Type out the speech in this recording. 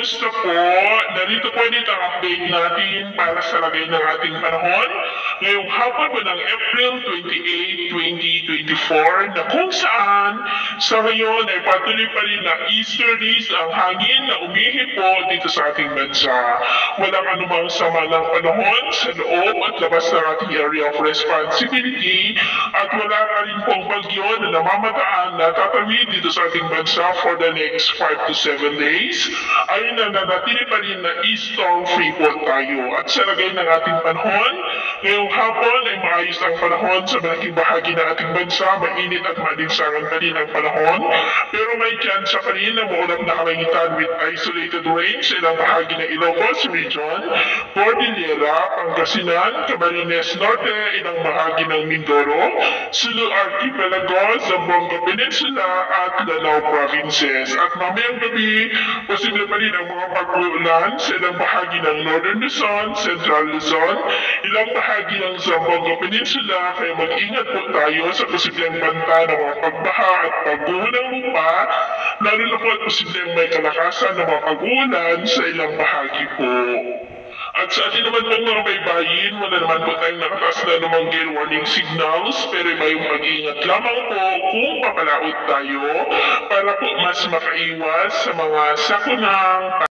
Kumusta po? Narito po ulit ang update natin para sa lagay ng ating panahon ngayong hapon po ng April 28, 2024 na kung saan sa ngayon ay patuloy pa rin na easterlies ang hangin na umihip po dito sa ating bansa. Walang anumang sama ng panahon sa loob at labas ng ating area of responsibility at wala pa rin pong bagyo na namamataan na tatawid dito sa ating bansa for the next 5 to 7 days. Ay nananatili pa rin na eastern free po tayo. At sa lagay ng ating panahon, ngayong hapon ay maayos ang panahon sa malaking bahagi ng ating bansa, mainit at malinsangan pa rin ang panahon. Pero may tsansa pa rin na maulap na kalangitan with isolated rain sa ilang bahagi ng Ilocos Region, Cordillera, Pangasinan, Camarines Norte, ilang bahagi ng Mindoro, Sulu Archipelago, Zamboanga Peninsula at Lanao Provinces. At mamayang gabi, posible pa rin ang mga pag-uulan sa ilang bahagi ng Northern Luzon, Central Luzon, ilang bahagi ng Zamboanga Peninsula, kaya mag-ingat po tayo sa posibleng banta ng mga pagbaha at pagguho ng lupa, lalo na po at posibleng may kalakasan ng mga pag-uulan sa ilang bahagi po. At sa atin naman pong mga baybayin, wala naman po tayong nakataas na namang gale warning signals, pero may mag-iingat lamang po kung papalaot tayo para po mas makaiwas sa mga sakunang